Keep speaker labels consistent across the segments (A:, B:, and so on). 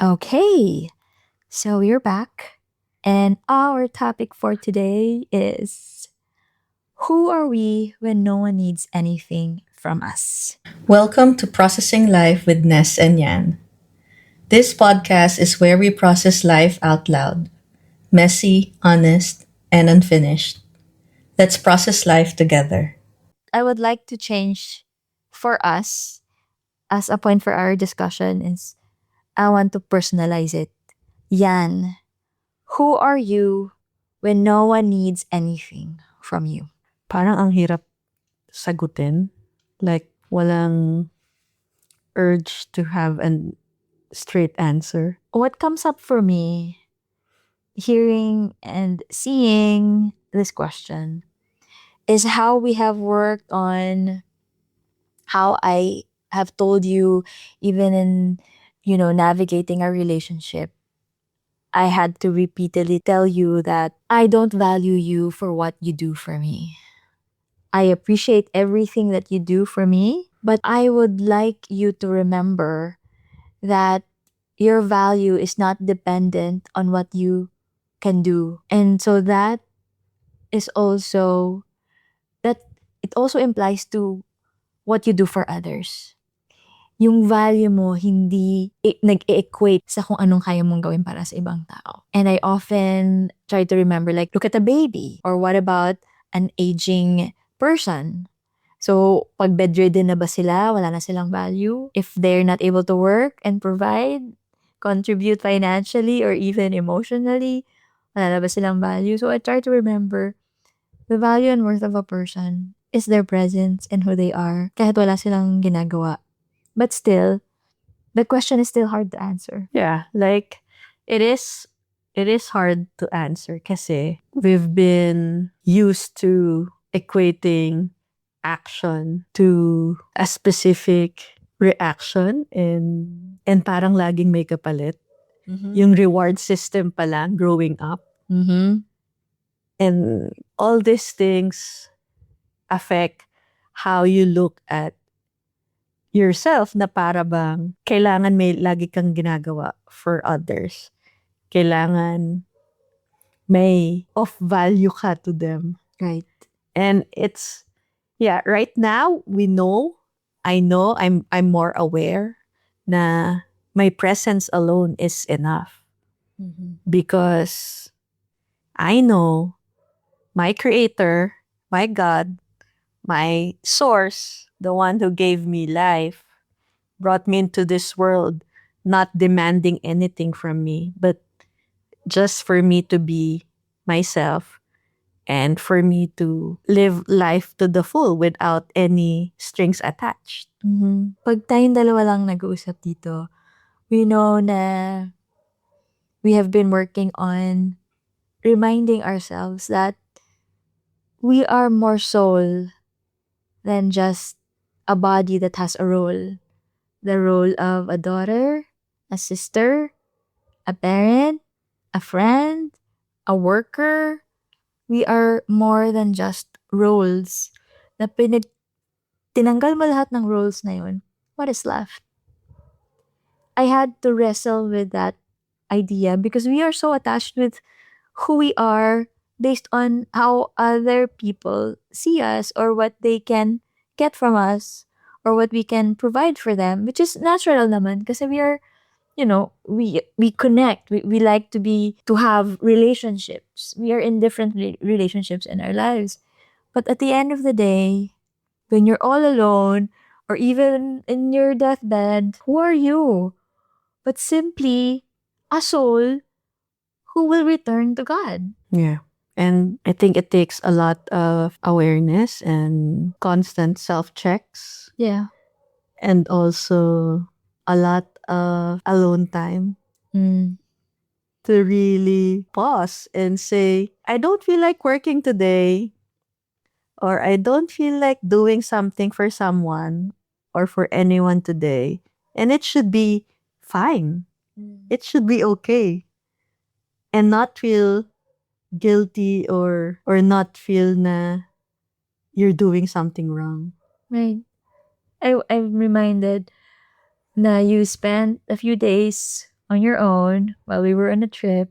A: Okay, so we're back, and our topic for today is who are we when no one needs anything from us?
B: Welcome to Processing Life with Ness and Yan. This podcast is where we process life out loud, messy, honest, and unfinished. Let's process life together.
A: I would like to change for us as a point for our discussion is I want to personalize it. Yan, who are you when no one needs anything from you?
C: Parang ang hirap sagutin. Like, walang urge to have an straight answer.
A: What comes up for me hearing and seeing this question is how we have worked on how I have told you, even in, navigating our relationship, I had to repeatedly tell you that I don't value you for what you do for me. I appreciate everything that you do for me, but I would like you to remember that your value is not dependent on what you can do. And so is also that it also implies to what you do for others. Yung value mo hindi nag-equate sa kung anong kaya mong gawin para sa ibang tao. And I often try to remember, like, look at a baby. Or what about an aging person? So, pag bedridden na ba sila, wala na silang value? If they're not able to work and provide, contribute financially or even emotionally, wala na ba silang value? So, I try to remember the value and worth of a person is their presence and who they are kahit wala silang ginagawa. But still, the question is still hard to answer.
C: Yeah, like, it is hard to answer kasi we've been used to equating action to a specific reaction and parang laging may kapalit. Yung reward system pa lang growing up. And all these things affect how you look at yourself na para bang kailangan may lagi kang ginagawa for others. Kailangan may of value ka to them.
A: Right.
C: And it's, right now I know I'm more aware na my presence alone is enough because I know my creator, my God, my source, the one who gave me life, brought me into this world, not demanding anything from me, but just for me to be myself and for me to live life to the full without any strings attached.
A: Pag tayong dalawa lang nag-uusap dito, we know na we have been working on reminding ourselves that we are more soul than just a body that has a role. The role of a daughter, a sister, a parent, a friend, a worker. We are more than just roles. Na tinanggal mo lahat ng roles na yun, what is left? I had to wrestle with that idea because we are so attached with who we are based on how other people see us or what they can get from us or what we can provide for them, which is natural naman kasi we are, we connect. We like to have relationships. We are in different relationships in our lives. But at the end of the day, when you're all alone or even in your deathbed, who are you? But simply a soul who will return to God.
C: Yeah. And I think it takes a lot of awareness and constant self-checks
A: Yeah.
C: and also a lot of alone time to really pause and say, I don't feel like working today, or I don't feel like doing something for someone or for anyone today. And it should be fine. It should be okay. And not feel guilty or not feel na you're doing something wrong.
A: Right. I'm reminded na you spent a few days on your own while we were on a trip,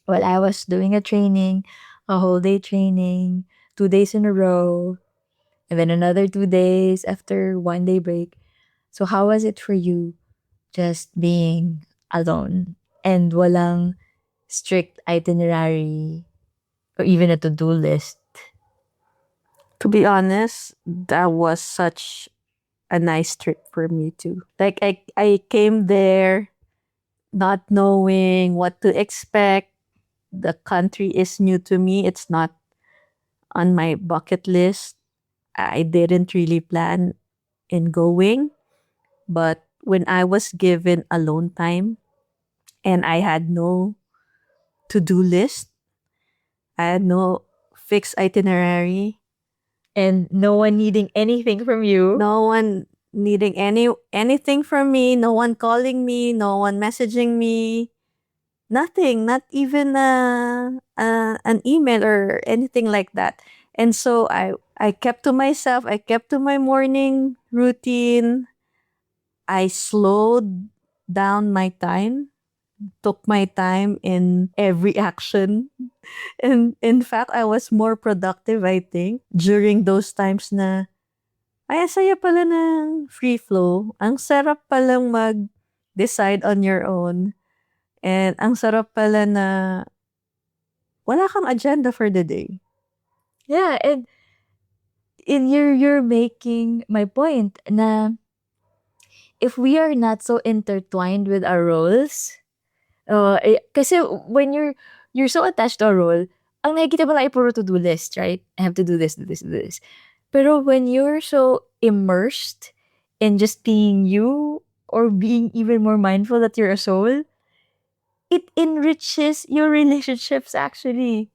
A: while I was doing a training, a whole day training, 2 days in a row, and then another 2 days after 1 day break. So how was it for you just being alone and walang strict itinerary or even a to-do list?
C: To be honest, that was such a nice trip for me too. Like I came there not knowing what to expect. The country is new to me. It's not on my bucket list. I didn't really plan in going, but when I was given alone time and I had no to-do list, I had no fixed itinerary,
A: And no one needing anything from you.
C: no one needing anything from me, no one calling me, no one messaging me, nothing, not even an email or anything like that. And so I kept to myself, I kept to my morning routine. I slowed down my time, took my time in every action. And in fact, I was more productive, I think, during those times na, ay, ang saya pala ng free flow. Ang sarap palang mag-decide on your own. And ang sarap pala na wala kang agenda for the day.
A: Yeah, and you're making my point na if we are not so intertwined with our roles, kasi when you're so attached to a role, ang nakikita mo lang ay puro to-do list, right? I have to do this, do this, do this. Pero when you're so immersed in just being you or being even more mindful that you're a soul, it enriches your relationships actually.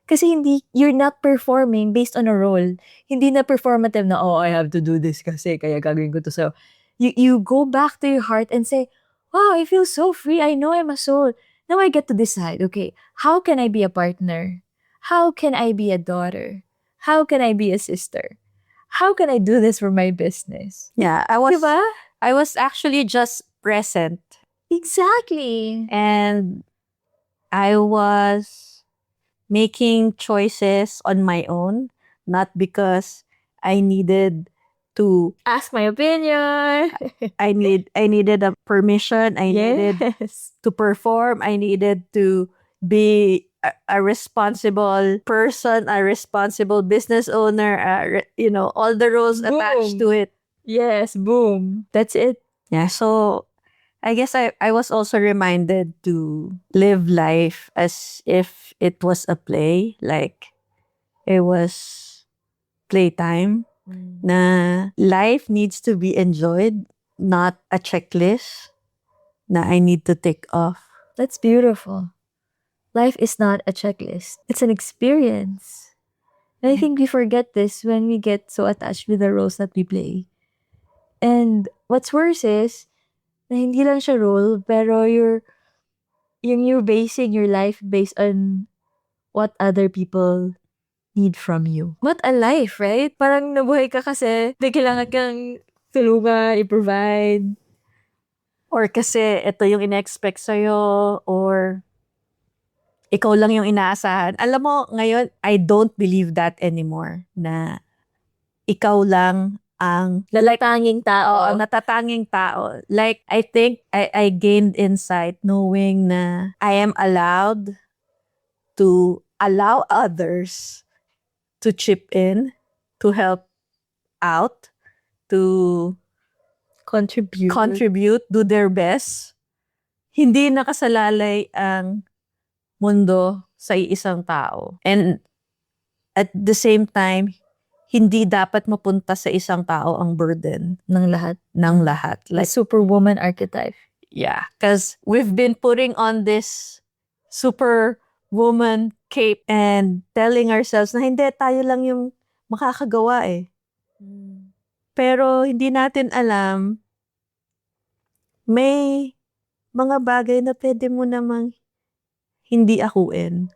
A: Kasi you're not performing based on a role. Hindi na performative na, oh, I have to do this kasi kaya gagawin ko to. So, you go back to your heart and say, wow, I feel so free. I know I'm a soul. Now I get to decide, okay, how can I be a partner? How can I be a daughter? How can I be a sister? How can I do this for my business?
C: Yeah,
A: Diba?
C: I was actually just present.
A: Exactly.
C: And I was making choices on my own, not because I needed to
A: Ask my opinion.
C: I needed a permission, I needed
A: Yes.
C: to perform, I needed to be a responsible person, a responsible business owner, all the roles attached to
A: Boom.
C: it.
A: Yes, boom. That's it.
C: Yeah, so I guess I was also reminded to live life as if it was a play, like it was playtime. Na life needs to be enjoyed, not a checklist na I need to tick off.
A: That's beautiful. Life is not a checklist. It's an experience. And I think we forget this when we get so attached with the roles that we play. And what's worse is, na hindi lang siya role, pero you're basing your life based on what other people need from you. What a life, right? Parang nabuhay ka kasi may kailangan kang tulungan, i-provide.
C: Or kasi ito yung in-expect sa'yo, or ikaw lang yung inaasahan. Alam mo, ngayon, I don't believe that anymore, na ikaw lang ang
A: Natatanging tao.
C: natatanging tao. Like, I think I gained insight knowing na I am allowed to allow others to chip in, to help out, to contribute, do their best. Hindi nakasalalay ang mundo sa isang tao. And at the same time, hindi dapat mapunta sa isang tao ang burden
A: ng lahat.
C: ng lahat.
A: The
C: Like,
A: superwoman archetype.
C: yeah. Because we've been putting on this superwoman cape and telling ourselves na hindi, tayo lang yung makakagawa eh. Pero hindi natin alam, may mga bagay na pwede mo namang hindi akuin.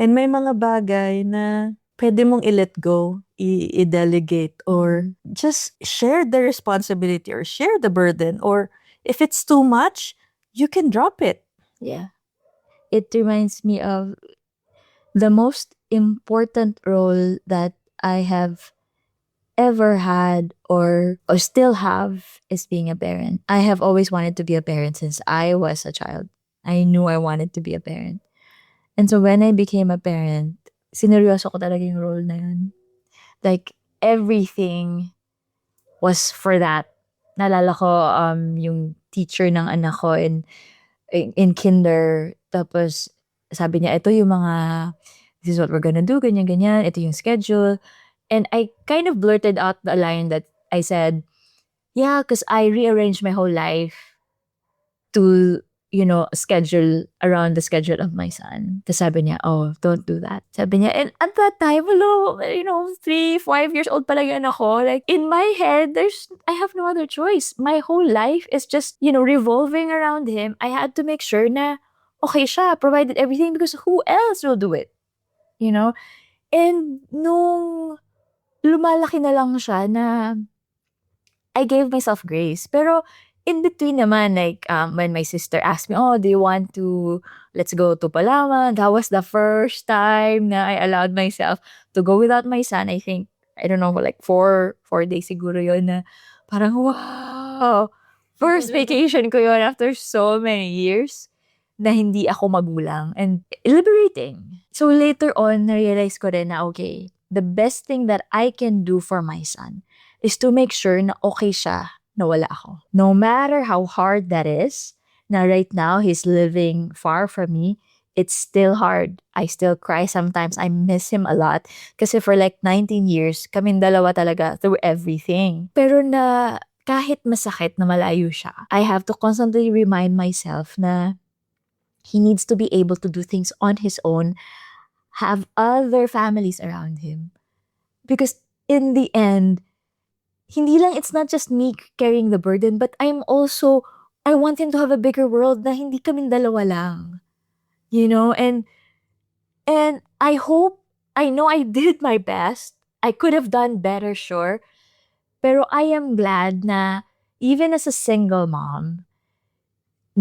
C: And may mga bagay na pwede mong i-let go, i-delegate, or just share the responsibility or share the burden. Or if it's too much, you can drop it.
A: Yeah. It reminds me of the most important role that I have ever had or still have is being a parent. I have always wanted to be a parent since I was a child. I knew I wanted to be a parent. And so when I became a parent, sineryoso ko talaga yung role na yun. Like, everything was for that. Naalala ko, yung teacher ng anak ko in kinder, tapos sabi niya, ito yung mga, this is what we're gonna do, ganyan-ganyan, ito yung schedule. And I kind of blurted out the line that I said, yeah, because I rearranged my whole life to, schedule around the schedule of my son. Tapos sabi niya, oh, don't do that. Sabi niya, and at that time, hello, 3, 5 years old pa lang yun ako. Like, in my head, I have no other choice. My whole life is just, revolving around him. I had to make sure na, okay siya, provided everything because who else will do it? You know? And nung lumalaki na lang siya na I gave myself grace. Pero in between naman, like, when my sister asked me, oh, do you want to, let's go to Palawan? That was the first time na I allowed myself to go without my son. I think, I don't know, like 4 days siguro yun na parang, wow! First vacation ko yun after so many years na hindi ako magulang. And liberating. So later on, na-realize ko rin na, okay, the best thing that I can do for my son is to make sure na okay siya na wala ako. No matter how hard that is, na right now he's living far from me, it's still hard. I still cry sometimes. I miss him a lot. Kasi for like 19 years, kaming dalawa talaga through everything. Pero na kahit masakit na malayo siya, I have to constantly remind myself na he needs to be able to do things on his own, have other families around him. Because in the end, hindi lang, it's not just me carrying the burden, but I want him to have a bigger world na hindi kaming dalawa lang. And I know I did my best. I could have done better, sure. Pero I am glad na even as a single mom,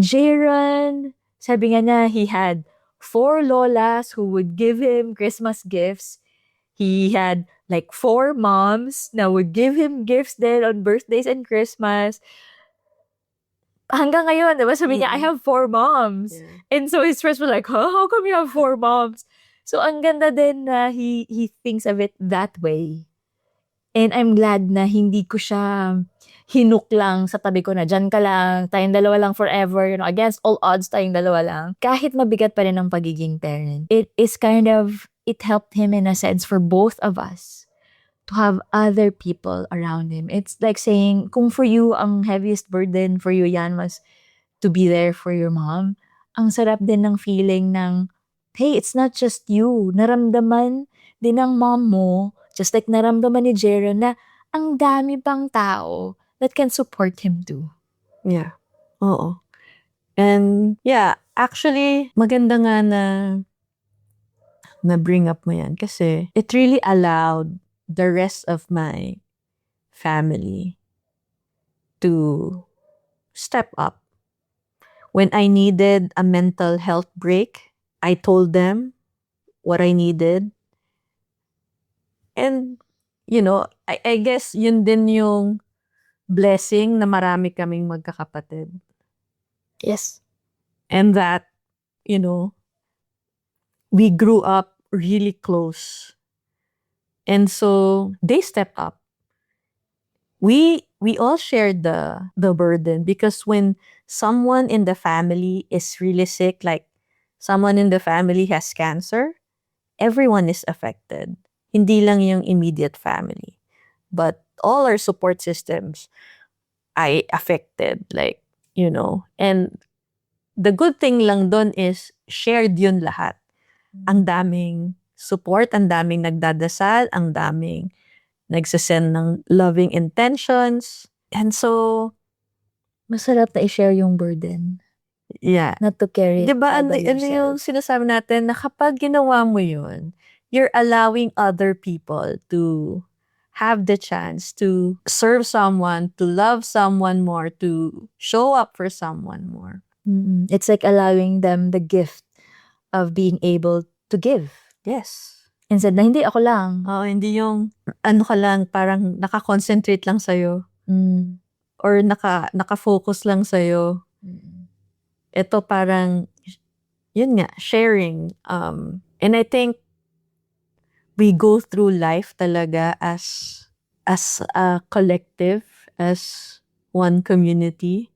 A: Jaron, sabi nga na he had 4 lolas who would give him Christmas gifts. He had like 4 moms na would give him gifts then on birthdays and Christmas. Hanggang ngayon, diba, sabi niya, I have 4 moms.
C: Yeah.
A: And so his friends were like, huh? How come you have 4 moms? So ang ganda din na he thinks of it that way. And I'm glad na hindi ko siya hinook lang sa tabi ko na dyan ka lang, tayong dalawa lang forever, against all odds, tayong dalawa lang. Kahit mabigat pa rin ang pagiging parent, it helped him in a sense for both of us to have other people around him. It's like saying, kung for you, ang heaviest burden for you, Yan, was to be there for your mom, ang sarap din ng feeling ng, hey, it's not just you. Naramdaman din ng mom mo, just like naramdaman ni Jaron na ang dami pang tao that can support him too.
C: Yeah. Oo. And yeah, actually, maganda nga na bring up mo yan kasi it really allowed the rest of my family to step up. When I needed a mental health break, I told them what I needed. And, I guess yun din yung blessing na marami kaming magkakapatid.
A: Yes.
C: And that, we grew up really close. And so they stepped up. We all shared the burden because when someone in the family is really sick, like someone in the family has cancer, everyone is affected. Hindi lang yung immediate family. But all our support systems ay affected, and the good thing lang dun is shared yun lahat. Ang daming support, ang daming nagdadasal, ang daming nagsasend ng loving intentions. And so,
A: Masarap na i-share yung burden.
C: yeah.
A: Not to carry it
C: Diba,
A: all by
C: ano yung
A: yourself.
C: sinasabi natin na kapag ginawa mo yun, you're allowing other people to have the chance to serve someone, to love someone more, to show up for someone more.
A: It's like allowing them the gift of being able to give.
C: Yes.
A: Instead na, hindi, ako lang.
C: Oo, hindi yung ano ka lang, parang naka-concentrate lang sa'yo. Or naka-focus lang sa'yo. Ito parang, yun nga, sharing. And I think we go through life talaga as a collective, as one community,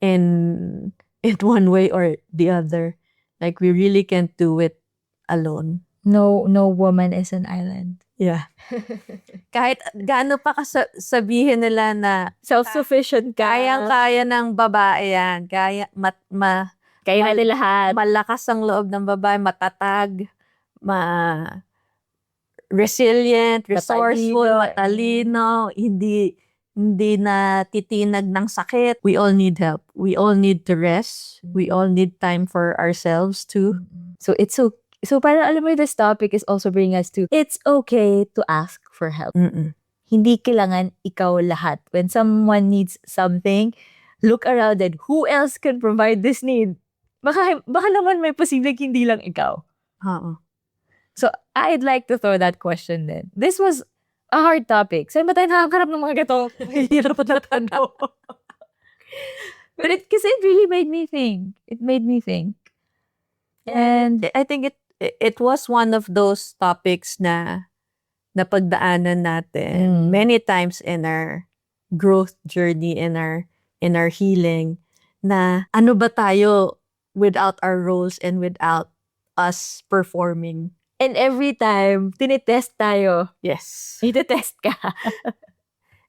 C: in one way or the other. Like we really can't do it alone.
A: No woman is an island.
C: Yeah. Kahit gaano pa sabihin nila na
A: Self-sufficient ka.
C: kayang-kaya ng babae yan. Kaya
A: natin lahat.
C: malakas ang loob ng babae, matatag, resilient, resourceful, matalino, hindi na titinag ng sakit. We all need help. We all need to rest. We all need time for ourselves too.
A: So it's so parang alam mo, this topic is also bringing us to, it's okay to ask for help. Hindi kailangan ikaw lahat. When someone needs something, look around and who else can provide this need? Baka naman may posibleng hindi lang ikaw.
C: Oo.
A: So, I'd like to throw that question then. This was a hard topic. Saan ba tayo nakakarap ng mga gato? Hirap na tanong. But kasi it really made me think. It made me think.
C: And I think it was one of those topics na napagdaanan natin many times in our growth journey, in our healing, na ano ba tayo without our roles and without us performing.
A: And every time, tinitest tayo.
C: Yes.
A: Itetest ka.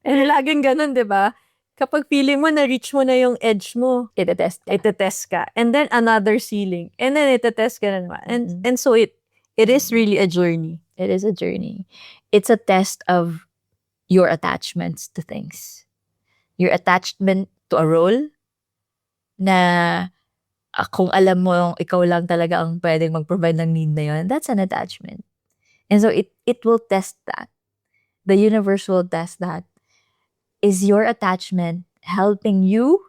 C: And laging ganun, di ba? Kapag feeling mo, na-reach mo na yung edge mo,
A: Itetest
C: ka. And then another ceiling. And then itetest ka na naman. And so it is really a journey.
A: It is a journey. It's a test of your attachments to things. Your attachment to a role na kung alam mo ikaw lang talaga ang pwedeng mag-provide ng need na yun, that's an attachment. And so it will test that. The universe will test that. Is your attachment helping you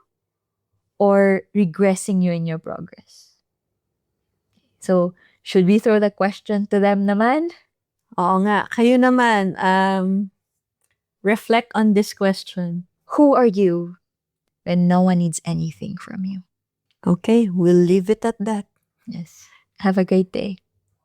A: or regressing you in your progress? So, should we throw the question to them naman?
C: Oo nga. Kayo naman, reflect on this question.
A: Who are you when no one needs anything from you?
C: Okay, we'll leave it at that.
A: Yes. Have a great day.